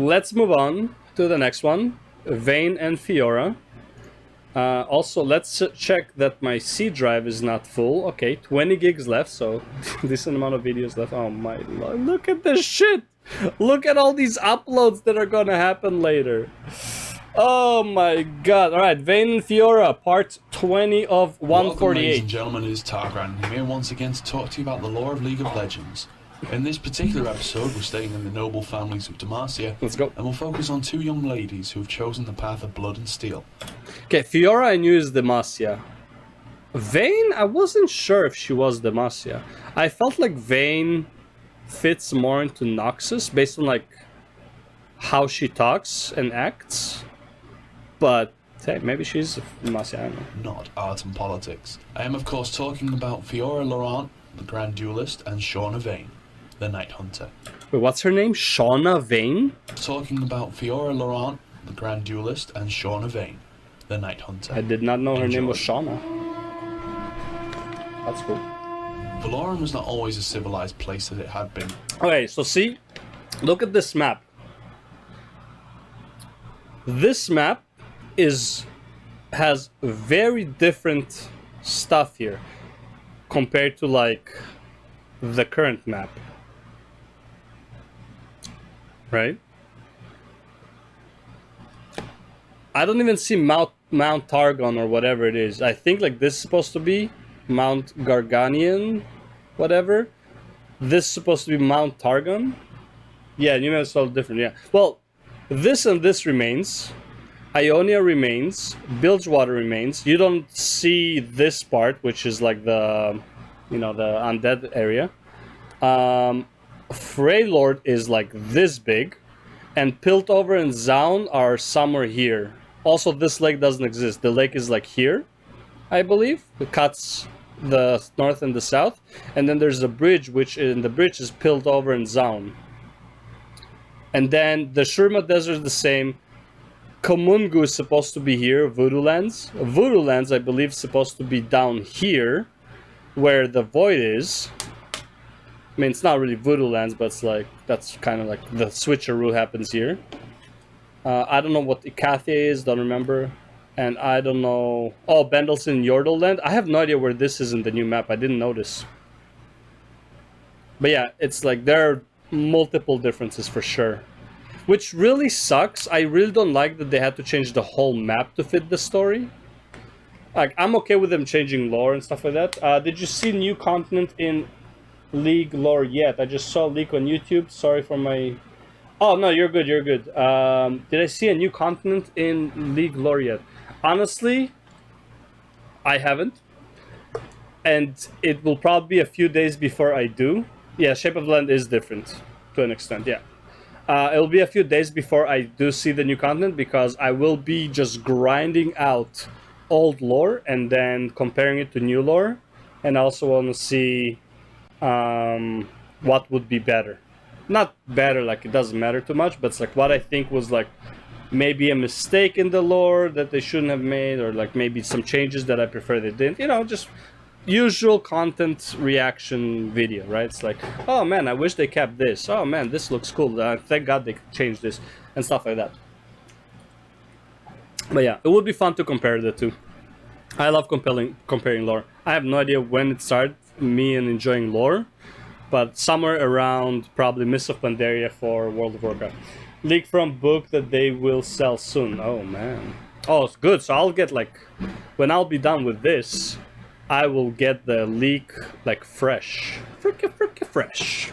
let's move on to the next one. Vayne and Fiora. Also, let's check that my C drive is not full. Okay, 20 gigs left, so decent amount of videos left. Oh my lord, look at this shit! Look at all these uploads that are gonna happen later. Oh my god. Alright, Vayne and Fiora, part 20 of 148. Welcome, ladies and gentlemen, it is Targran. I'm here once again to talk to you about the lore of League of Legends. In this particular episode, we're staying in the noble families of Demacia. Let's go. And we'll focus on two young ladies who have chosen the path of blood and steel. Okay, Fiora I knew is Demacia. Vayne, I wasn't sure if she was Demacia. I felt like Vayne fits more into Noxus based on like how she talks and acts. But hey, maybe she's Demacia, I don't know. Not art and politics. I am of course talking about Fiora Laurent, the Grand Duelist, and Shauna Vayne, the Night Hunter. Wait, what's her name? Shauna Vayne? Talking about Fiora Laurent, the Grand Duelist, and Shauna Vayne, the Night Hunter. I did not know her name was Shauna. That's cool. Valoran was not always a civilized place as it had been. Okay, so see, look at this map. This map has very different stuff here compared to like the current map, right? I don't even see Mount Targon or whatever it is. I think like this is supposed to be Mount Garganian, whatever. This is supposed to be Mount Targon. Yeah, New Map is all different. Yeah. Well, this and this remains. Ionia remains. Bilgewater remains. You don't see this part, which is like the, you know, the undead area. Freylord is like this big, and Piltover and Zaun are somewhere here. Also, this lake doesn't exist. The lake is like here, I believe. It cuts the north and the south, and then there's a bridge, which in the bridge is Piltover and Zaun. And then the Shurima Desert is the same. Komungu is supposed to be here, Voodoo Lands. Voodoo Lands, I believe, is supposed to be down here, where the Void is. I mean, it's not really Voodoo Lands, but it's like, that's kind of like the switcheroo happens here. I don't know what Ikathia is, don't remember. And I don't know... Oh, Bendelson Yordle Land? I have no idea where this is in the new map, I didn't notice. But yeah, it's like, there are multiple differences for sure. Which really sucks. I really don't like that they had to change the whole map to fit the story. Like, I'm okay with them changing lore and stuff like that. Did you see new content in League lore yet? I just saw a leak on YouTube. Sorry for my... Oh, no, you're good, you're good. Did I see a new continent in League lore yet? Honestly, I haven't. And it will probably be a few days before I do. Yeah, Shape of the Land is different to an extent, yeah. It'll be a few days before I do see the new content, because I will be just grinding out old lore and then comparing it to new lore. And I also want to see what would be better. Not better, like it doesn't matter too much, but it's like what I think was like maybe a mistake in the lore that they shouldn't have made, or like maybe some changes that I prefer they didn't. You know, just usual content reaction video, right? It's like, oh man, I wish they kept this. Oh man, this looks cool. Thank God they changed this and stuff like that. But yeah, it would be fun to compare the two. I love comparing lore. I have no idea when it started, me and enjoying lore, but somewhere around probably Mists of Pandaria for World of Warcraft. Leak from book that they will sell soon. Oh man. Oh, it's good. So I'll get like, when I'll be done with this, I will get the leak like fresh. Fricka fresh.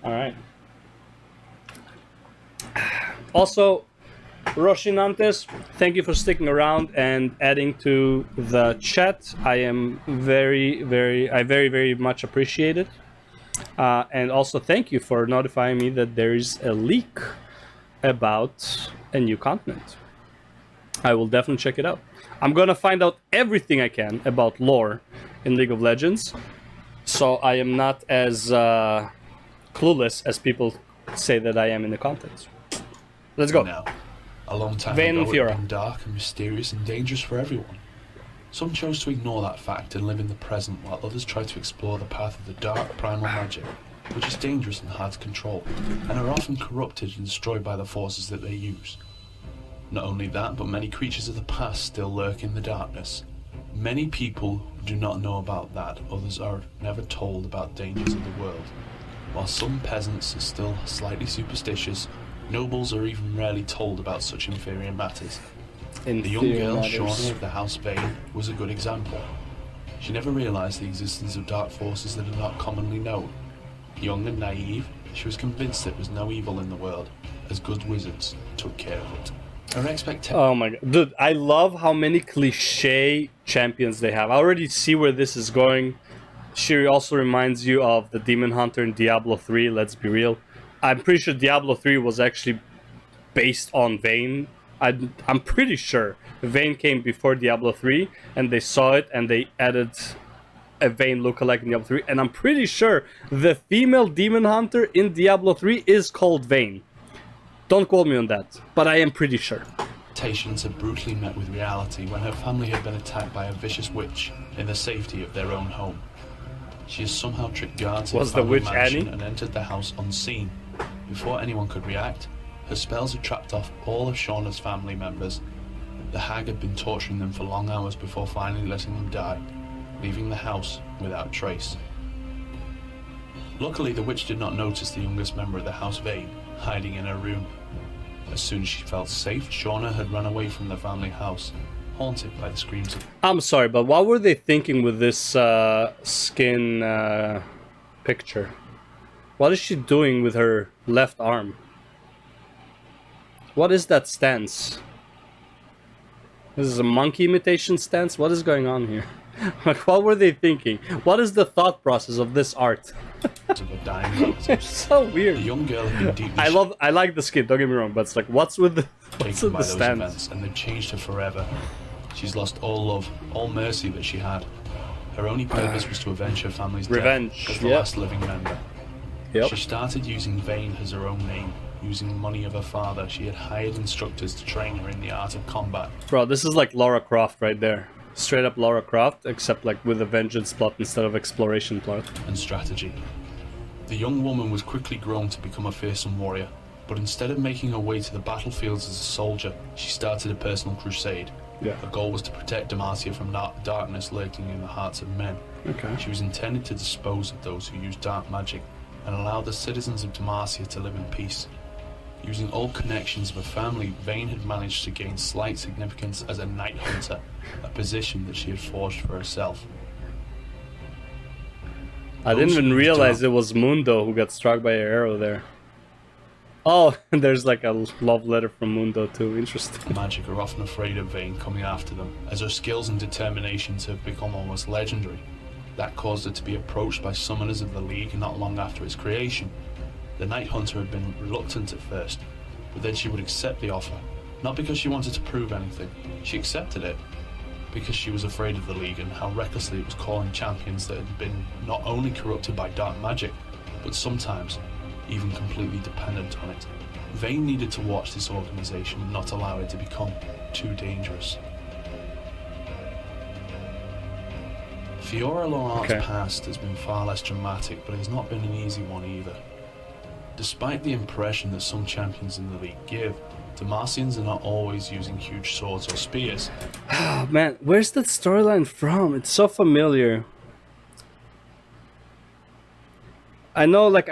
Alright. Also, Roshinantes, thank you for sticking around and adding to the chat. I am very much appreciate it. And also thank you for notifying me that there is a leak about a new continent. I will definitely check it out. I'm gonna find out everything I can about lore in League of Legends, so I am not as clueless as people say that I am in the content. Let's go. Now, a long time Vayne and ago, it Fiora. had been dark and mysterious and dangerous for everyone. Some chose to ignore that fact and live in the present, while others tried to explore the path of the dark primal magic. which is dangerous and hard to control, and are often corrupted and destroyed by the forces that they use. Not only that, but many creatures of the past still lurk in the darkness. Many people do not know about that, others are never told about dangers of the world. While some peasants are still slightly superstitious, nobles are even rarely told about such inferior matters. The young girl, Shauna of the House Vane, was a good example. She never realised the existence of dark forces that are not commonly known. Young and naive, she was convinced there was no evil in the world, as good wizards took care of it. Her expectation... Oh my god. Dude, I love how many cliche champions they have. I already see where this is going. She also reminds you of the Demon Hunter in Diablo 3, let's be real. I'm pretty sure Diablo 3 was actually based on Vayne. I'm pretty sure Vayne came before Diablo 3, and they saw it, and they added a Vayne lookalike in Diablo 3. And I'm pretty sure the female Demon Hunter in Diablo 3 is called Vayne. Don't quote me on that, but I am pretty sure. Expectations had brutally met with reality when her family had been attacked by a vicious witch in the safety of their own home. She has somehow tricked guards in the family mansion and entered the house unseen. Before anyone could react, her spells had trapped off all of Shauna's family members. The hag had been torturing them for long hours before finally letting them die, leaving the house without trace. Luckily, the witch did not notice the youngest member of the House Vane hiding in her room. As soon as she felt safe, Shauna had run away from the family house, haunted by the screams of... I'm sorry, but what were they thinking with this skin picture? What is she doing with her left arm? What is that stance? This is a monkey imitation stance? What is going on here? Like, what were they thinking? What is the thought process of this art? of a dying relative. It's so weird. The young girl had been deeply I like the skin, don't get me wrong, but it's like, what's with the shaken by those stance? events, and they've changed her forever. She's lost all love, all mercy that she had. Her only purpose was to avenge her family's death as the last living member. Yep. She started using Vayne as her own name. Using money of her father, she had hired instructors to train her in the art of combat. Bro, this is like Lara Croft right there. Straight up Lara Croft, except like with a vengeance plot instead of exploration plot. And strategy. The young woman was quickly grown to become a fearsome warrior, but instead of making her way to the battlefields as a soldier, she started a personal crusade. Yeah. Her goal was to protect Demacia from darkness lurking in the hearts of men. Okay. She was intended to dispose of those who used dark magic and allow the citizens of Demacia to live in peace. Using old connections of her family, Vayne had managed to gain slight significance as a night hunter, a position that she had forged for herself. I didn't even realize it was Mundo who got struck by an arrow there. Oh, there's like a love letter from Mundo too. Interesting. Magic are often afraid of Vayne coming after them, as her skills and determinations have become almost legendary. That caused her to be approached by summoners of the League not long after its creation. The Night Hunter had been reluctant at first, but then she would accept the offer, not because she wanted to prove anything. She accepted it because she was afraid of the League and how recklessly it was calling champions that had been not only corrupted by dark magic, but sometimes even completely dependent on it. Vayne needed to watch this organization and not allow it to become too dangerous. Fiora Laurent's past has been far less dramatic, but it has not been an easy one either. Despite the impression that some champions in the League give, Demacians are not always using huge swords or spears. Oh man, where's that storyline from? It's so familiar. I know, like,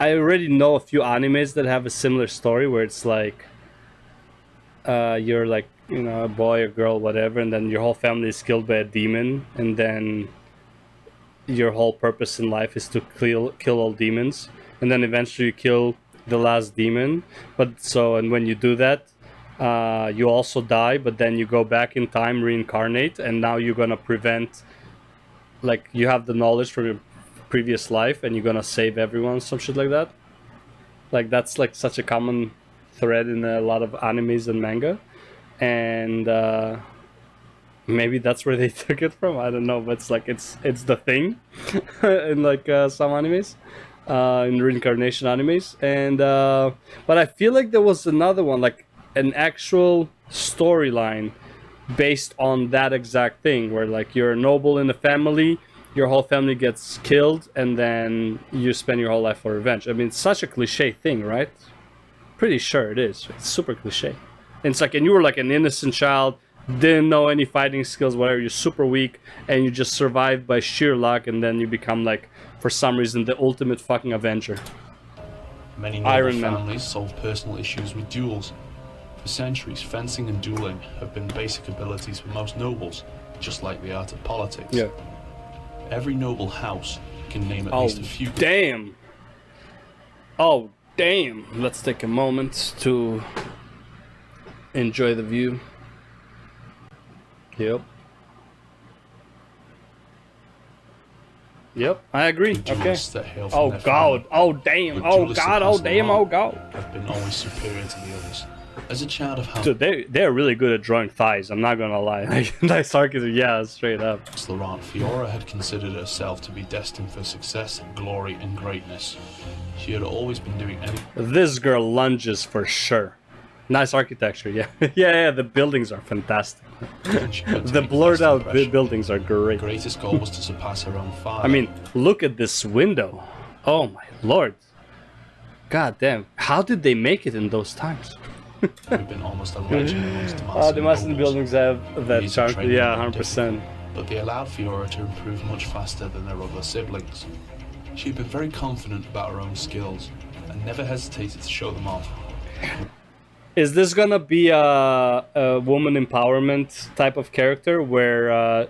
I already know a few animes that have a similar story where it's like, you're like, you know, a boy or girl, whatever, and then your whole family is killed by a demon, and then your whole purpose in life is to kill all demons, and then eventually you kill the last demon. And when you do that, you also die, but then you go back in time, reincarnate, and now you're gonna prevent, like, you have the knowledge from your previous life, and you're gonna save everyone, some shit like that. Like, that's like such a common thread in a lot of animes and manga, and maybe that's where they took it from. I don't know, but it's like it's the thing in like some animes, in reincarnation animes, and but I feel like there was another one, like an actual storyline based on that exact thing, where like you're a noble in the family, your whole family gets killed, and then you spend your whole life for revenge. I mean, it's such a cliche thing, right? Pretty sure it is. It's super cliche. And it's like, and you were like an innocent child, didn't know any fighting skills, whatever. You're super weak, and you just survive by sheer luck, and then you become like, for some reason, the ultimate fucking Avenger. Many noble Iron Man. families solve personal issues with duels. For centuries, fencing and dueling have been basic abilities for most nobles, just like the art of politics. Yeah. Every noble house can name at Oh, least a few. damn. Oh, damn. Let's take a moment to enjoy the view. Yep. Yep, I agree. Okay. Duelists that hail from Oh their god. family. Oh damn. But Oh duelists god. that Oh pass damn. along Oh god. have been always superior to the others. As a child of House Dude, they're really good at drawing thighs. I'm not gonna lie. Like sarcasm, yeah, straight up. Laurent, Fiora had considered herself to be destined for success, glory, and greatness. She had always been doing anything This girl lunges for sure. Nice architecture, yeah. Yeah, the buildings are fantastic. she could to The make blurred first out impression. buildings are great. Her greatest goal was to surpass her own father. I mean, look at this window. Oh my lord. God damn. How did they make it in those times? who had been almost a legend amongst The Demacian Massive nobles. buildings have that These are charm. trained Yeah, and 100%. But they allowed Fiora to improve much faster than her other siblings. She had been very confident about her own skills and never hesitated to show them off. Is this gonna be a woman empowerment type of character where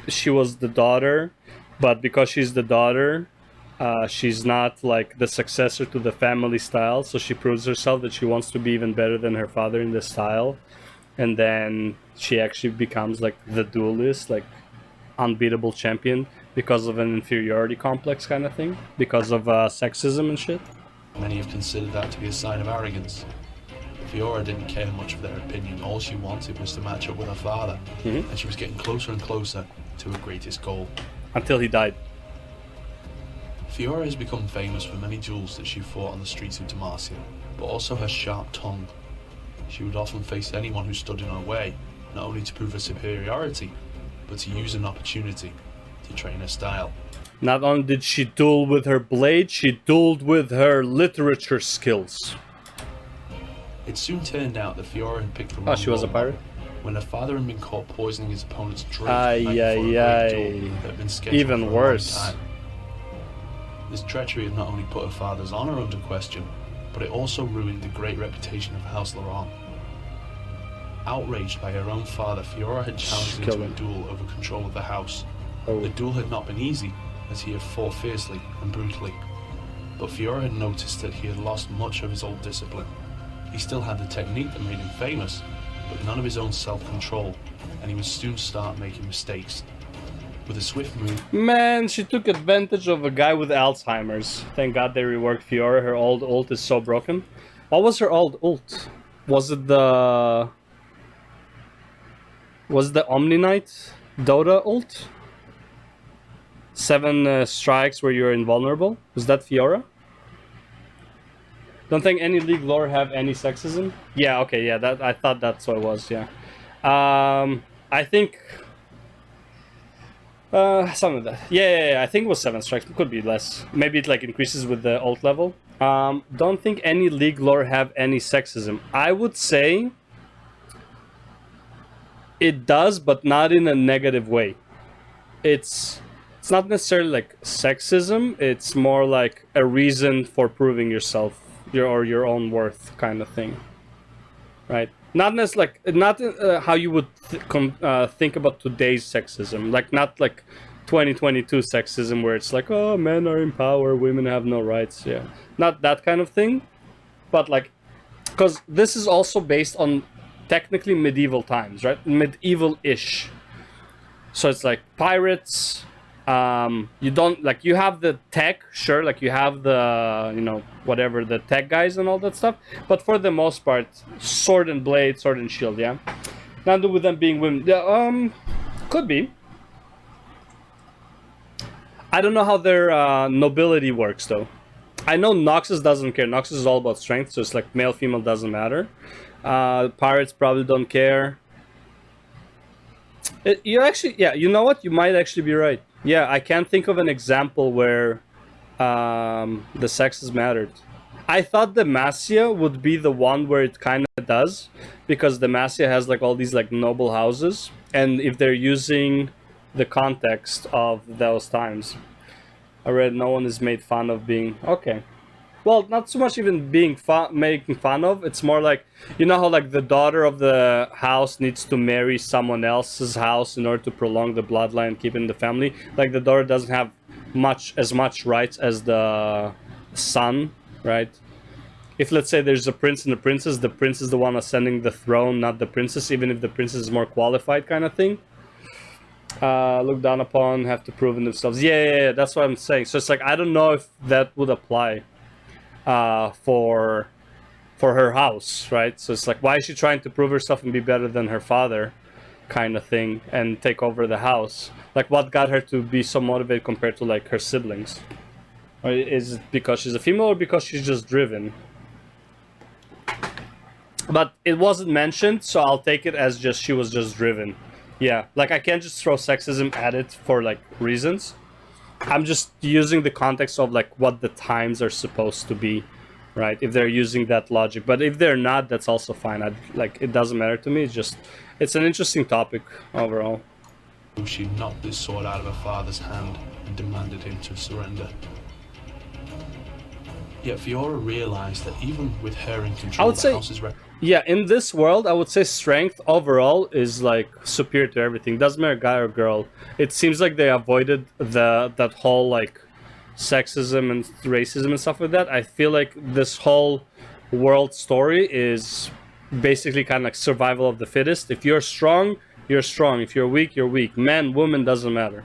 she was the daughter, but because she's the daughter, she's not like the successor to the family style, so she proves herself that she wants to be even better than her father in this style, and then she actually becomes like the duelist, like unbeatable champion because of an inferiority complex kind of thing, because of sexism and shit. Many have considered that to be a sign of arrogance. Fiora didn't care much for their opinion. All she wanted was to match up with her father, and she was getting closer and closer to her greatest goal. Until he died. Fiora has become famous for many duels that she fought on the streets of Demacia, but also her sharp tongue. She would often face anyone who stood in her way, not only to prove her superiority, but to use an opportunity to train her style. Not only did she duel with her blade, she dueled with her literature skills. It soon turned out that Fiora had picked the wrong she was a role pirate? model when her father had been caught poisoning his opponent's drink Ay, the night before a great ay, duel that had been scheduled even for a long worse. time. This treachery had not only put her father's honor under question, but it also ruined the great reputation of House Laurent. Outraged by her own father, Fiora had challenged him Kill to a him. duel over control of the house. Oh. The duel had not been easy, as he had fought fiercely and brutally. But Fiora had noticed that he had lost much of his old discipline. He still had the technique that made him famous, but none of his own self-control, and he would soon start making mistakes. With a swift move, Man, she took advantage of a guy with Alzheimer's. Thank God they reworked Fiora. Her old ult is so broken. What was her old ult? Was it the Omni Knight Dota ult? 7 strikes where you're invulnerable? Was that Fiora? Don't think any League lore have any sexism? Yeah, okay, yeah, that I thought that's what it was, yeah. I think some of that. Yeah, I think it was 7 strikes. It could be less. Maybe it like increases with the ult level. Don't think any League lore have any sexism. I would say it does, but not in a negative way. It's not necessarily like sexism. It's more like a reason for proving yourself, your own worth, kind of thing, right? Not necessarily like not how you would think about today's sexism, like not like 2022 sexism where it's like, oh, men are in power, women have no rights. Yeah, not that kind of thing, but like, because this is also based on technically medieval times, right? Medieval-ish. So it's like pirates. You don't like, you have the tech, sure, like you have the, you know, whatever, the tech guys and all that stuff, but for the most part, sword and blade, sword and shield, yeah. Now with them being women, yeah, could be. I don't know how their nobility works though. I know Noxus doesn't care. Noxus is all about strength, so it's like male, female doesn't matter. Pirates probably don't care. You actually, yeah, you know what? You might actually be right. Yeah, I can't think of an example where the sexes mattered. I thought Demacia would be the one where it kind of does, because Demacia has like all these like noble houses, and if they're using the context of those times. I read no one is made fun of being okay. Well, not so much even being making fun of. It's more like, you know how like the daughter of the house needs to marry someone else's house in order to prolong the bloodline, keep in the family. Like the daughter doesn't have as much rights as the son, right? If let's say there's a prince and a princess, the prince is the one ascending the throne, not the princess, even if the princess is more qualified, kind of thing. Look down upon, have to prove in themselves. Yeah, that's what I'm saying. So it's like I don't know if that would apply for her house, right? So it's like, why is she trying to prove herself and be better than her father, kind of thing, and take over the house? Like, what got her to be so motivated compared to like her siblings? Or is it because she's a female, or because she's just driven? But it wasn't mentioned, so I'll take it as just she was just driven. Yeah, like I can't just throw sexism at it for like reasons. I'm just using the context of like what the times are supposed to be, right? If they're using that logic, but if they're not, that's also fine. Like it doesn't matter to me. It's an interesting topic overall. She knocked this sword out of her father's hand and demanded him to surrender. Yet Fiora realized that even with her in control, the house's yeah, in this world, I would say strength overall is like superior to everything. Doesn't matter guy or girl. It seems like they avoided that whole like sexism and racism and stuff like that. I feel like this whole world story is basically kind of like survival of the fittest. If you're strong, you're strong. If you're weak, you're weak. Man, woman, doesn't matter.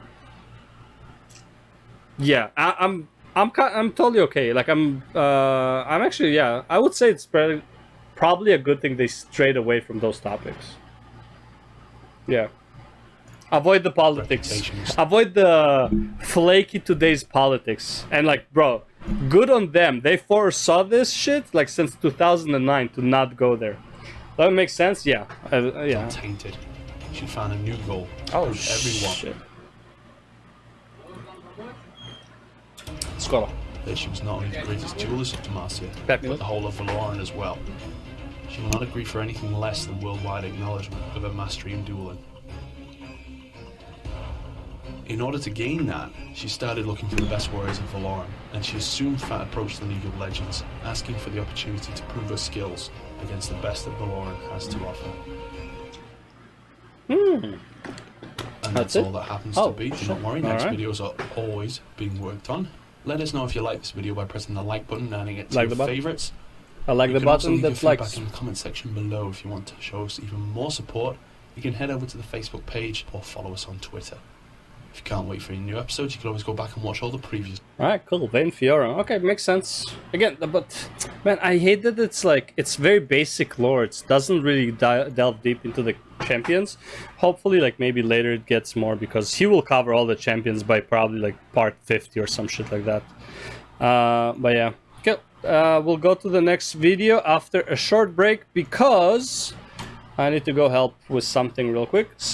Yeah, I'm totally okay. Like I'm actually, yeah, I would say it's probably a good thing they strayed away from those topics. Yeah. Avoid the politics. Avoid the flaky today's politics. And like, bro, good on them. They foresaw this shit like since 2009 to not go there. That makes sense? Yeah. Yeah. Tainted. She found a new goal. Oh, everyone. Shit. Scola. That she was not only the greatest duelist of Demacia, but the whole of Valoran as well. She will not agree for anything less than worldwide acknowledgement of her mastery in dueling. In order to gain that, she started looking for the best warriors in Valoran, and she soon approached the League of Legends, asking for the opportunity to prove her skills against the best that Valoran has to offer. And that's all that happens to be. Do not worry, next videos are always being worked on. Let us know if you like this video by pressing the like button and adding it to your favourites. I like the button that's like. In the comment section below if you want to show us even more support. You can head over to the Facebook page or follow us on Twitter. If you can't wait for any new episodes, you can always go back and watch all the previous. Alright, cool. Vayne Fiora. Okay, makes sense. Again, but man, I hate that it's like it's very basic lore. It doesn't really delve deep into the champions. Hopefully, like maybe later it gets more, because he will cover all the champions by probably like part 50 or some shit like that. But yeah. Okay, we'll go to the next video after a short break because I need to go help with something real quick. So